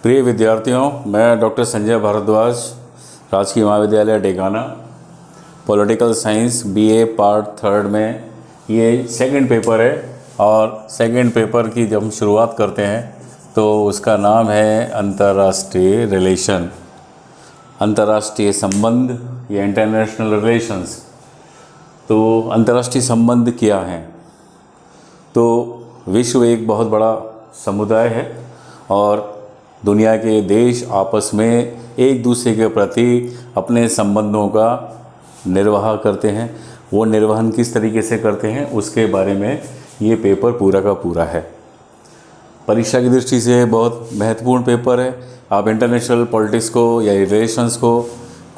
प्रिय विद्यार्थियों, मैं डॉक्टर संजय भारद्वाज, राजकीय महाविद्यालय Degana, political science BA part third में ये सेकंड पेपर है। और सेकंड पेपर की जब हम शुरुआत करते हैं तो उसका नाम है अंतर्राष्ट्रीय रिलेशन, अंतर्राष्ट्रीय संबंध या इंटरनेशनल रिलेशंस। तो अंतर्राष्ट्रीय संबंध क्या हैं? तो विश्व एक बहुत बड़ा समुदाय है और दुनिया के देश आपस में एक दूसरे के प्रति अपने संबंधों का निर्वाह करते हैं। वो निर्वहन किस तरीके से करते हैं उसके बारे में ये पेपर पूरा का पूरा है। परीक्षा की दृष्टि से बहुत महत्वपूर्ण पेपर है। आप इंटरनेशनल पॉलिटिक्स को या रिलेशंस को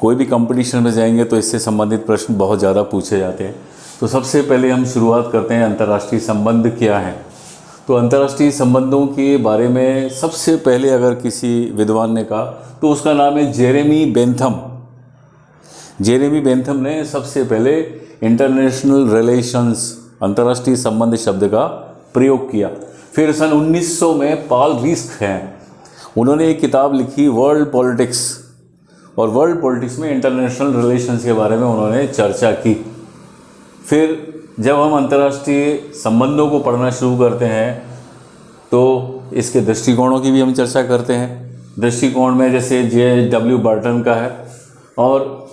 कोई भी कंपटीशन में जाएंगे तो इससे संबंधित प्रश्न बहुत ज़्यादा पूछे जाते हैं। तो सबसे पहले हम शुरुआत करते हैं अंतर्राष्ट्रीय संबंध क्या है। तो अंतर्राष्ट्रीय संबंधों के बारे में सबसे पहले अगर किसी विद्वान ने कहा तो उसका नाम है जेरेमी बेंथम। जेरेमी बेंथम ने सबसे पहले इंटरनेशनल रिलेशंस, अंतर्राष्ट्रीय संबंध शब्द का प्रयोग किया। फिर सन 1900 में पॉल रिस्क हैं, उन्होंने एक किताब लिखी वर्ल्ड पॉलिटिक्स, और वर्ल्ड पॉलिटिक्स में इंटरनेशनल रिलेशंस के बारे में उन्होंने चर्चा की। फिर जब हम अंतर्राष्ट्रीय संबंधों को पढ़ना शुरू करते हैं तो इसके दृष्टिकोणों की भी हम चर्चा करते हैं। दृष्टिकोण में जैसे J.W. बर्टन का है, और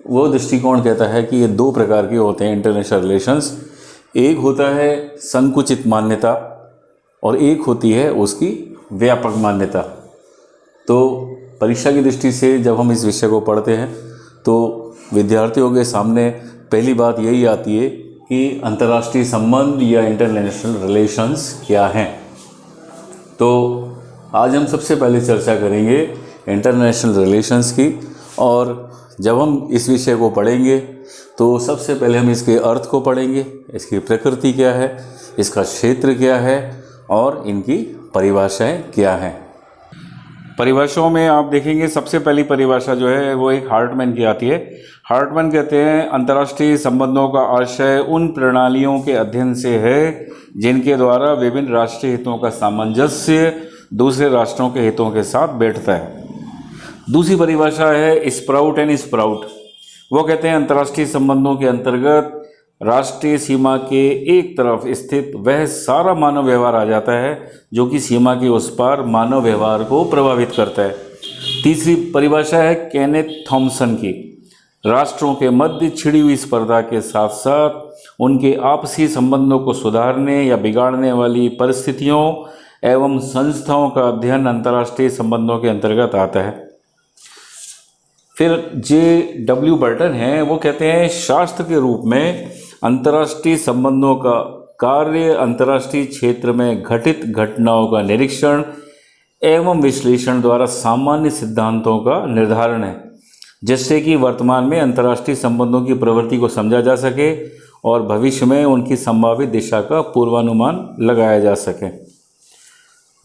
वो दृष्टिकोण कहता है कि ये दो प्रकार के होते हैं इंटरनेशनल रिलेशंस। एक होता है संकुचित मान्यता और एक होती है उसकी व्यापक मान्यता। तो परीक्षा की दृष्टि से जब हम इस विषय को पढ़ते हैं तो विद्यार्थियों के सामने पहली बात यही आती है कि अंतर्राष्ट्रीय संबंध या इंटरनेशनल रिलेशंस क्या हैं। तो आज हम सबसे पहले चर्चा करेंगे इंटरनेशनल रिलेशंस की। और जब हम इस विषय को पढ़ेंगे तो सबसे पहले हम इसके अर्थ को पढ़ेंगे, इसकी प्रकृति क्या है, इसका क्षेत्र क्या है और इनकी परिभाषाएं क्या हैं। परिभाषाओं में आप देखेंगे सबसे पहली परिभाषा जो है वो एक हार्टमैन की आती है। हार्टमैन कहते हैं अंतर्राष्ट्रीय संबंधों का आशय उन प्रणालियों के अध्ययन से है जिनके द्वारा विभिन्न राष्ट्रीय हितों का सामंजस्य दूसरे राष्ट्रों के हितों के साथ बैठता है। दूसरी परिभाषा है स्प्राउट एंड स्प्राउट। वो कहते हैं अंतर्राष्ट्रीय संबंधों के अंतर्गत राष्ट्रीय सीमा के एक तरफ स्थित वह सारा मानव व्यवहार आ जाता है जो कि सीमा के उस पार मानव व्यवहार को प्रभावित करता है। तीसरी परिभाषा है केनेथ थॉमसन की। राष्ट्रों के मध्य छिड़ी हुई स्पर्धा के साथ साथ उनके आपसी संबंधों को सुधारने या बिगाड़ने वाली परिस्थितियों एवं संस्थाओं का अध्ययन अंतर्राष्ट्रीय संबंधों के अंतर्गत आता है। फिर J.W. बर्टन हैं, वो कहते हैं शास्त्र के रूप में अंतर्राष्ट्रीय संबंधों का कार्य अंतर्राष्ट्रीय क्षेत्र में घटित घटनाओं का निरीक्षण एवं विश्लेषण द्वारा सामान्य सिद्धांतों का निर्धारण है, जिससे कि वर्तमान में अंतर्राष्ट्रीय संबंधों की प्रवृत्ति को समझा जा सके और भविष्य में उनकी संभावित दिशा का पूर्वानुमान लगाया जा सके।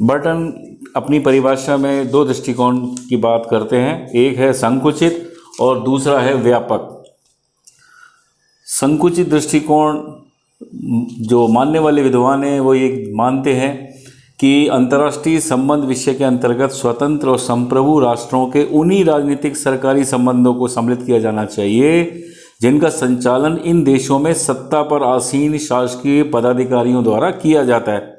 बर्टन अपनी परिभाषा में दो दृष्टिकोण की बात करते हैं, एक है संकुचित और दूसरा है व्यापक। संकुचित दृष्टिकोण जो मानने वाले विद्वान हैं वो ये मानते हैं कि अंतर्राष्ट्रीय संबंध विषय के अंतर्गत स्वतंत्र और संप्रभु राष्ट्रों के उन्हीं राजनीतिक सरकारी संबंधों को सम्मिलित किया जाना चाहिए जिनका संचालन इन देशों में सत्ता पर आसीन शासकीय पदाधिकारियों द्वारा किया जाता है।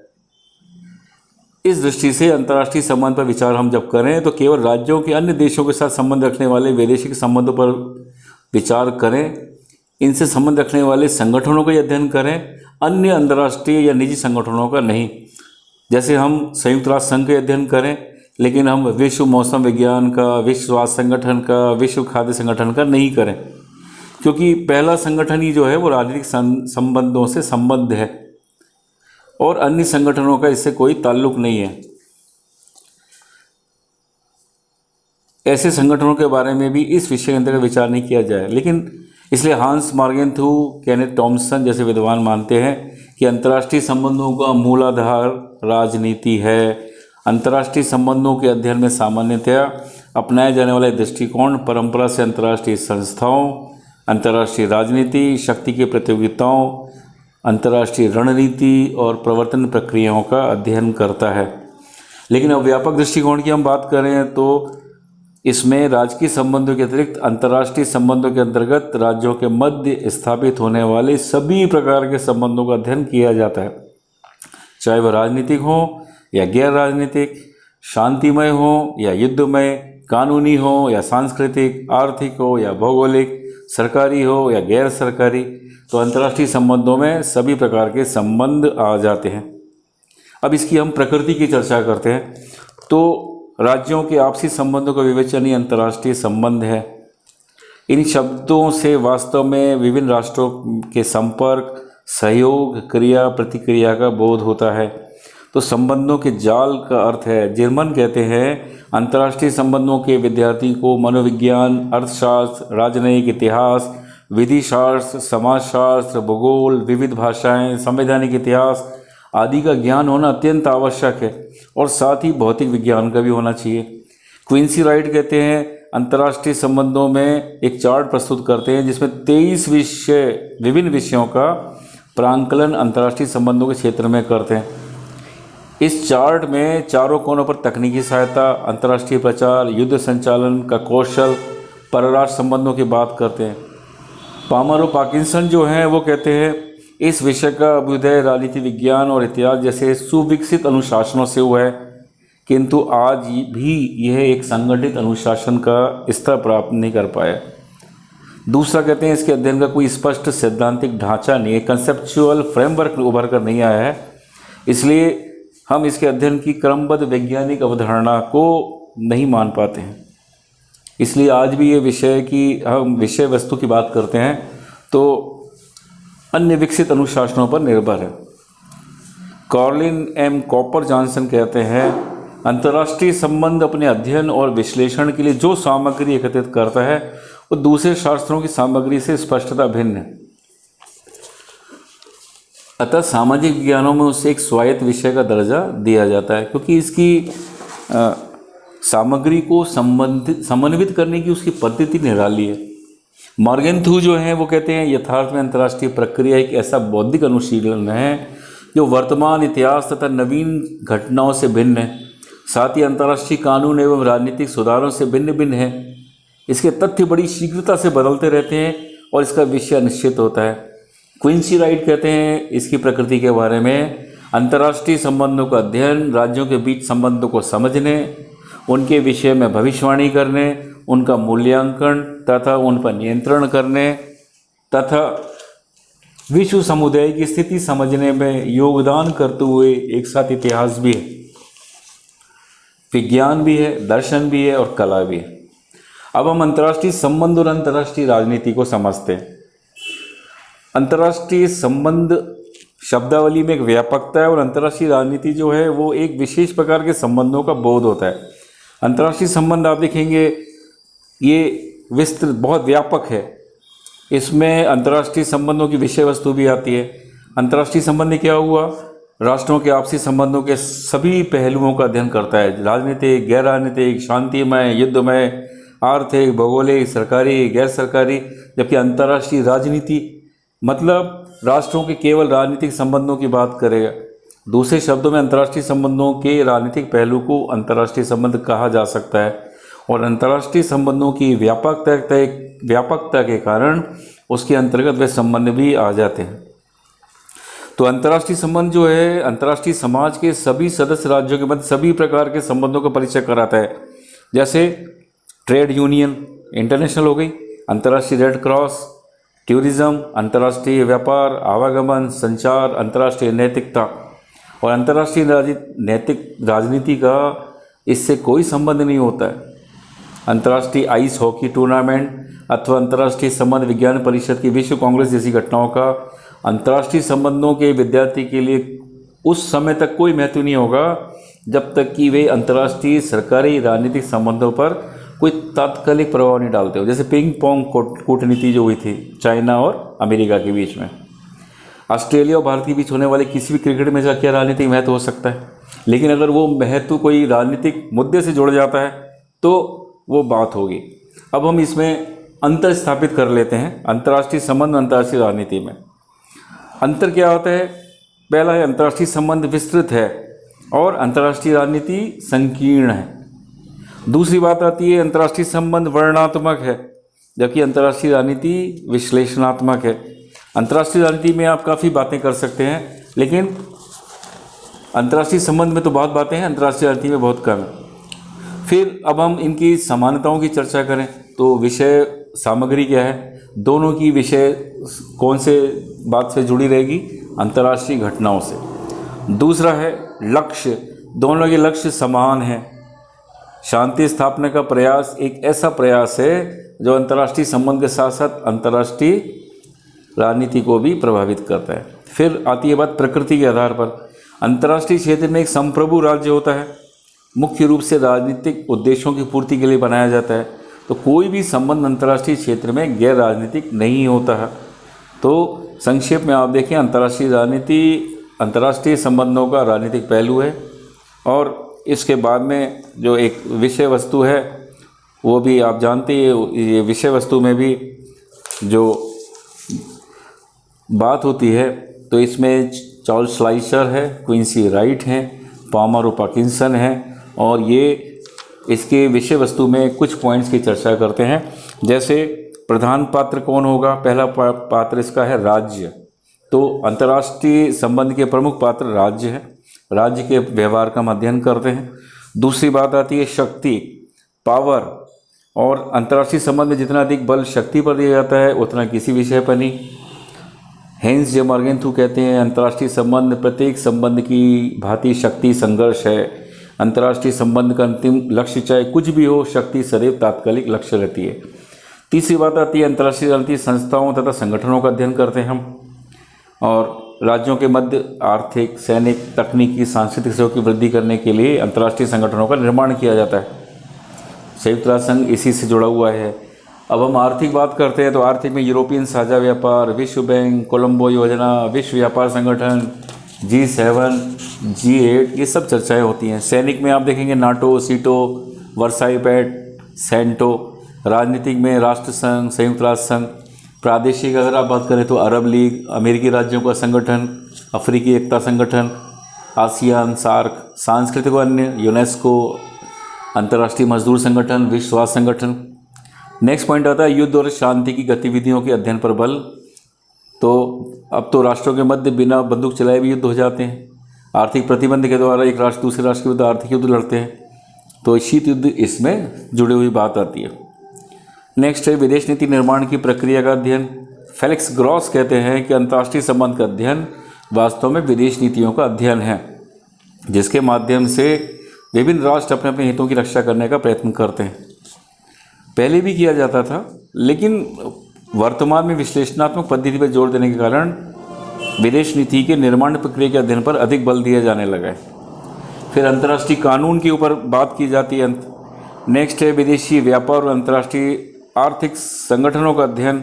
इस दृष्टि से अंतर्राष्ट्रीय संबंध पर विचार हम जब करें तो केवल राज्यों के अन्य देशों के साथ संबंध रखने वाले वैदेशिक संबंधों पर विचार करें, इनसे संबंध रखने वाले संगठनों का अध्ययन करें, अन्य अंतर्राष्ट्रीय या निजी संगठनों का नहीं। जैसे हम संयुक्त राष्ट्र संघ का अध्ययन करें लेकिन हम विश्व मौसम विज्ञान का, विश्व स्वास्थ्य संगठन का, विश्व खाद्य संगठन का नहीं करें, क्योंकि पहला संगठन ही जो है वो राजनीतिक संबंधों से संबद्ध है और अन्य संगठनों का इससे कोई ताल्लुक नहीं है। ऐसे संगठनों के बारे में भी इस विषय के अंतर्गत विचार नहीं किया जाए। लेकिन इसलिए हांस मार्गेंथू, केनेथ थॉमसन जैसे विद्वान मानते हैं कि अंतर्राष्ट्रीय संबंधों का मूलाधार राजनीति है। अंतर्राष्ट्रीय संबंधों के अध्ययन में सामान्यतया अपनाए जाने वाले दृष्टिकोण परंपरा से अंतर्राष्ट्रीय संस्थाओं, अंतर्राष्ट्रीय राजनीति, शक्ति की प्रतियोगिताओं, अंतर्राष्ट्रीय रणनीति और प्रवर्तन प्रक्रियाओं का अध्ययन करता है। लेकिन अब व्यापक दृष्टिकोण की हम बात करें तो इसमें राजकीय संबंधों के अतिरिक्त अंतर्राष्ट्रीय संबंधों के अंतर्गत राज्यों के मध्य स्थापित होने वाले सभी प्रकार के संबंधों का अध्ययन किया जाता है, चाहे वह राजनीतिक हो या गैर राजनीतिक, शांतिमय हो या युद्धमय, कानूनी हो या सांस्कृतिक, आर्थिक हो या भौगोलिक, सरकारी हो या गैर सरकारी। तो अंतर्राष्ट्रीय संबंधों में सभी प्रकार के संबंध आ जाते हैं। अब इसकी हम प्रकृति की चर्चा करते हैं। तो राज्यों के आपसी संबंधों का विवेचन ही अंतर्राष्ट्रीय संबंध है। इन शब्दों से वास्तव में विभिन्न राष्ट्रों के संपर्क, सहयोग, क्रिया प्रतिक्रिया का बोध होता है। तो संबंधों के जाल का अर्थ है, जर्मन कहते हैं, अंतर्राष्ट्रीय संबंधों के विद्यार्थी को मनोविज्ञान, अर्थशास्त्र, राजनयिक इतिहास, विधि शास्त्र, समाजशास्त्र, भूगोल, विविध भाषाएं, संवैधानिक इतिहास आदि का ज्ञान होना अत्यंत आवश्यक है और साथ ही भौतिक विज्ञान का भी होना चाहिए। क्विंसी राइट कहते हैं, अंतर्राष्ट्रीय संबंधों में एक चार्ट प्रस्तुत करते हैं जिसमें 23 विभिन्न विषयों का प्रांकलन अंतर्राष्ट्रीय संबंधों के क्षेत्र में करते हैं। इस चार्ट में चारों कोनों पर तकनीकी सहायता, अंतर्राष्ट्रीय प्रचार, युद्ध संचालन का कौशल, परराष्ट्र संबंधों की बात करते हैं। पामर और पार्किंसन जो हैं वो कहते हैं इस विषय का अभ्युदय राजनीति विज्ञान और इतिहास जैसे सुविकसित अनुशासनों से हुआ है, किंतु आज भी यह एक संगठित अनुशासन का स्तर प्राप्त नहीं कर पाया। दूसरा कहते हैं इसके अध्ययन का कोई स्पष्ट सैद्धांतिक ढांचा नहीं है, कंसेप्चुअल फ्रेमवर्क उभर कर नहीं आया है, इसलिए हम इसके अध्ययन की क्रमबद्ध वैज्ञानिक अवधारणा को नहीं मान पाते हैं। इसलिए आज भी ये विषय की हम विषय वस्तु की बात करते हैं तो अन्य विकसित अनुशासनों पर निर्भर है। कॉर्लिन एम कॉपर जॉनसन कहते हैं अंतर्राष्ट्रीय संबंध अपने अध्ययन और विश्लेषण के लिए जो सामग्री एकत्रित करता है वो दूसरे शास्त्रों की सामग्री से स्पष्टता भिन्न है। अतः सामाजिक विज्ञानों में उसे एक स्वायत्त विषय का दर्जा दिया जाता है क्योंकि इसकी सामग्री को समन्वित करने की उसकी पद्धति निराली है। मॉर्गेनथ्यू जो हैं वो कहते हैं यथार्थ में अंतर्राष्ट्रीय प्रक्रिया एक ऐसा बौद्धिक अनुशीलन है जो वर्तमान इतिहास तथा नवीन घटनाओं से भिन्न है, साथ ही अंतर्राष्ट्रीय कानून एवं राजनीतिक सुधारों से भिन्न भिन्न है। इसके तथ्य बड़ी शीघ्रता से बदलते रहते हैं और इसका विषय अनिश्चित होता है। क्विंसी राइट कहते हैं इसकी प्रकृति के बारे में, अंतर्राष्ट्रीय संबंधों का अध्ययन राज्यों के बीच संबंधों को समझने, उनके विषय में भविष्यवाणी करने, उनका मूल्यांकन तथा उन पर नियंत्रण करने तथा विश्व समुदाय की स्थिति समझने में योगदान करते हुए एक साथ इतिहास भी है, विज्ञान भी है, दर्शन भी है और कला भी है। अब हम अंतर्राष्ट्रीय संबंध और अंतर्राष्ट्रीय राजनीति को समझते हैं। अंतर्राष्ट्रीय संबंध शब्दावली में एक व्यापकता है और अंतर्राष्ट्रीय राजनीति जो है वो एक विशेष प्रकार के संबंधों का बोध होता है। अंतर्राष्ट्रीय संबंध आप देखेंगे ये विस्तृत बहुत व्यापक है, इसमें अंतर्राष्ट्रीय संबंधों की विषय वस्तु भी आती है। अंतर्राष्ट्रीय संबंध क्या हुआ, राष्ट्रों के आपसी संबंधों के सभी पहलुओं का अध्ययन करता है, राजनीतिक, गैर राजनीतिक, शांतिमय, युद्धमय, आर्थिक, भौगोलिक, सरकारी, गैर सरकारी। जबकि अंतर्राष्ट्रीय राजनीति मतलब राष्ट्रों के केवल राजनीतिक संबंधों की बात करेगा। दूसरे शब्दों में अंतर्राष्ट्रीय संबंधों के राजनीतिक पहलू को अंतर्राष्ट्रीय संबंध कहा जा सकता है और अंतर्राष्ट्रीय संबंधों की व्यापकता के कारण उसके अंतर्गत वे संबंध भी आ जाते हैं। तो अंतर्राष्ट्रीय संबंध जो है अंतर्राष्ट्रीय समाज के सभी सदस्य राज्यों के मध्य सभी प्रकार के संबंधों का परिचय कराता है, जैसे ट्रेड यूनियन इंटरनेशनल हो गई, अंतर्राष्ट्रीय रेड क्रॉस, टूरिज्म, अंतर्राष्ट्रीय व्यापार, आवागमन, संचार, अंतर्राष्ट्रीय नैतिकता। और अंतर्राष्ट्रीय नैतिक राजनीति का इससे कोई संबंध नहीं होता है। अंतर्राष्ट्रीय आइस हॉकी टूर्नामेंट अथवा अंतर्राष्ट्रीय संबंध विज्ञान परिषद की विश्व कांग्रेस जैसी घटनाओं का अंतर्राष्ट्रीय संबंधों के विद्यार्थी के लिए उस समय तक कोई महत्व नहीं होगा जब तक कि वे अंतर्राष्ट्रीय सरकारी राजनीतिक संबंधों पर कोई तात्कालिक प्रभाव नहीं डालते हो। जैसे पिंग पोंग कूटनीति जो हुई थी चाइना और अमेरिका के बीच में, ऑस्ट्रेलिया और भारत के बीच होने वाले किसी भी क्रिकेट मैच का क्या राजनीतिक महत्व हो सकता है, लेकिन अगर वो महत्व कोई राजनीतिक मुद्दे से जुड़ जाता है तो वो बात होगी। अब हम इसमें अंतर स्थापित कर लेते हैं अंतर्राष्ट्रीय संबंध अंतर्राष्ट्रीय राजनीति में। अंतर क्या होता है? पहला है अंतर्राष्ट्रीय संबंध विस्तृत है, और अंतर्राष्ट्रीय राजनीति संकीर्ण है। दूसरी बात आती है अंतर्राष्ट्रीय संबंध वर्णनात्मक है, जबकि अंतर्राष्ट्रीय राजनीति विश्लेषणात्मक है। अंतर्राष्ट्रीय राजनीति में आप काफ़ी बातें कर सकते हैं, लेकिन अंतर्राष्ट्रीय संबंध में तो बहुत बातें हैं, अंतर्राष्ट्रीय राजनीति में बहुत कम है। फिर अब हम इनकी समानताओं की चर्चा करें तो विषय सामग्री क्या है, दोनों की विषय कौन से बात से जुड़ी रहेगी, अंतर्राष्ट्रीय घटनाओं से। दूसरा है लक्ष्य, दोनों के लक्ष्य समान हैं। शांति स्थापना का प्रयास एक ऐसा प्रयास है जो अंतर्राष्ट्रीय संबंध के साथ साथ अंतर्राष्ट्रीय राजनीति को भी प्रभावित करता है। फिर आती है बात प्रकृति के आधार पर। अंतर्राष्ट्रीय क्षेत्र में एक संप्रभु राज्य होता है, मुख्य रूप से राजनीतिक उद्देश्यों की पूर्ति के लिए बनाया जाता है। तो कोई भी संबंध अंतर्राष्ट्रीय क्षेत्र में गैर राजनीतिक नहीं होता है। तो संक्षेप में आप देखें, अंतर्राष्ट्रीय राजनीति अंतर्राष्ट्रीय संबंधों का राजनीतिक पहलू है, और इसके बाद में जो एक विषय वस्तु है वो भी आप जानते हैं। ये विषय वस्तु में भी जो बात होती है तो इसमें चार्ल्स श्लाइसर है, क्विंसी राइट हैं, पामर और पार्किंसन हैं, और ये इसके विषय वस्तु में कुछ पॉइंट्स की चर्चा करते हैं। जैसे प्रधान पात्र कौन होगा, पहला पात्र इसका है राज्य। तो अंतर्राष्ट्रीय संबंध के प्रमुख पात्र राज्य है, राज्य के व्यवहार का हम अध्ययन करते हैं। दूसरी बात आती है शक्ति, पावर, और अंतर्राष्ट्रीय संबंध में जितना अधिक बल शक्ति पर दिया जाता है उतना किसी विषय पर नहीं। हेंस जे मॉर्गेंथु कहते हैं अंतर्राष्ट्रीय संबंध प्रत्येक संबंध की भांति शक्ति संघर्ष है। अंतर्राष्ट्रीय संबंध का अंतिम लक्ष्य चाहे कुछ भी हो, शक्ति सदैव तात्कालिक लक्ष्य रहती है। तीसरी बात आती है अंतर्राष्ट्रीय राजनीतिक संस्थाओं तथा संगठनों का अध्ययन करते हैं हम, और राज्यों के मध्य आर्थिक, सैनिक, तकनीकी, सांस्कृतिक सहयोग की वृद्धि करने के लिए अंतर्राष्ट्रीय संगठनों का निर्माण किया जाता है। संयुक्त राष्ट्र संघ इसी से जुड़ा हुआ है। अब हम आर्थिक बात करते हैं तो आर्थिक में यूरोपियन साझा व्यापार, विश्व बैंक, कोलंबो योजना, विश्व व्यापार संगठन, G7, G8, ये सब चर्चाएं होती हैं। सैनिक में आप देखेंगे नाटो, सीटो, वर्साई पैक्ट, सेंटो। राजनीतिक में राष्ट्र संघ, संयुक्त राष्ट्र संघ। प्रादेशिक अगर आप बात करें तो अरब लीग, अमेरिकी राज्यों का संगठन, अफ्रीकी एकता संगठन, आसियान, सार्क। सांस्कृतिक अन्य, यूनेस्को, अंतर्राष्ट्रीय मजदूर संगठन, विश्व स्वास्थ्य संगठन। नेक्स्ट पॉइंट आता है युद्ध और शांति की गतिविधियों के अध्ययन पर बल। तो अब तो राष्ट्रों के मध्य बिना बंदूक चलाए भी युद्ध हो जाते हैं। आर्थिक प्रतिबंध के द्वारा एक राष्ट्र दूसरे राष्ट्र के विरुद्ध आर्थिक युद्ध लड़ते हैं, तो शीत युद्ध इसमें जुड़ी हुई बात आती है। नेक्स्ट है विदेश नीति निर्माण की प्रक्रिया का अध्ययन। फेलिक्स ग्रॉस कहते हैं कि अंतर्राष्ट्रीय संबंध का अध्ययन वास्तव में विदेश नीतियों का अध्ययन है, जिसके माध्यम से विभिन्न राष्ट्र अपने अपने हितों की रक्षा करने का प्रयत्न करते हैं। पहले भी किया जाता था, लेकिन वर्तमान में विश्लेषणात्मक पद्धति पर जोर देने के कारण विदेश नीति के निर्माण प्रक्रिया के अध्ययन पर अधिक बल दिया जाने लगा है। फिर अंतर्राष्ट्रीय कानून के ऊपर बात की जाती है। नेक्स्ट है विदेशी व्यापार और अंतर्राष्ट्रीय आर्थिक संगठनों का अध्ययन,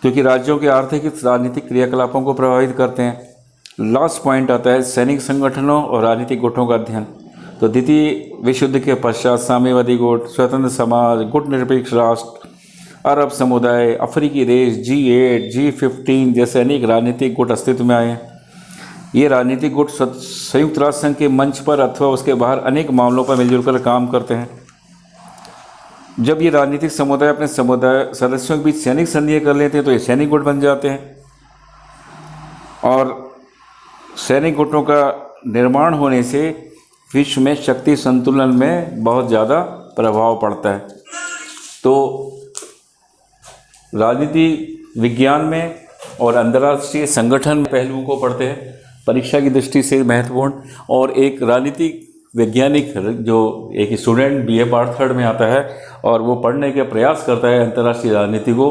क्योंकि राज्यों के आर्थिक राजनीतिक क्रियाकलापों को प्रभावित करते हैं। लास्ट पॉइंट आता है सैनिक संगठनों और राजनीतिक गुटों का अध्ययन। तो द्वितीय विश्व युद्ध के पश्चात साम्यवादी गुट, स्वतंत्र समाज, गुट निरपेक्ष राष्ट्र, अरब समुदाय, अफ्रीकी देश, G8, G15 जैसे अनेक राजनीतिक गुट अस्तित्व में आए हैं। ये राजनीतिक गुट संयुक्त राष्ट्र संघ के मंच पर अथवा उसके बाहर अनेक मामलों पर मिलजुल कर काम करते हैं। जब ये राजनीतिक समुदाय अपने समुदाय सदस्यों के बीच सैनिक संधियाँ कर लेते हैं तो ये सैनिक गुट बन जाते हैं, और सैनिक गुटों का निर्माण होने से विश्व में शक्ति संतुलन में बहुत ज़्यादा प्रभाव पड़ता है। तो राजनीति विज्ञान में और अंतर्राष्ट्रीय संगठन पहलुओं को पढ़ते हैं, परीक्षा की दृष्टि से महत्वपूर्ण। और एक राजनीतिक वैज्ञानिक जो एक स्टूडेंट BA पार्ट 3 में आता है और वो पढ़ने का प्रयास करता है अंतर्राष्ट्रीय राजनीति को,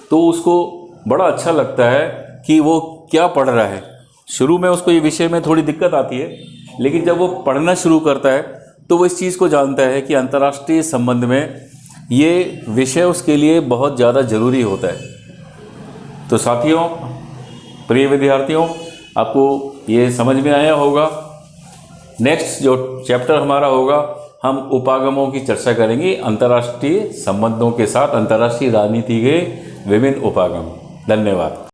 तो उसको बड़ा अच्छा लगता है कि वो क्या पढ़ रहा है। शुरू में उसको ये विषय में थोड़ी दिक्कत आती है, लेकिन जब वो पढ़ना शुरू करता है तो वो इस चीज़ को जानता है कि अंतर्राष्ट्रीय संबंध में ये विषय उसके लिए बहुत ज़्यादा ज़रूरी होता है। तो साथियों, प्रिय विद्यार्थियों, आपको ये समझ में आया होगा। नेक्स्ट जो चैप्टर हमारा होगा, हम उपागमों की चर्चा करेंगे, अंतर्राष्ट्रीय संबंधों के साथ अंतर्राष्ट्रीय राजनीति के विभिन्न उपागम। धन्यवाद।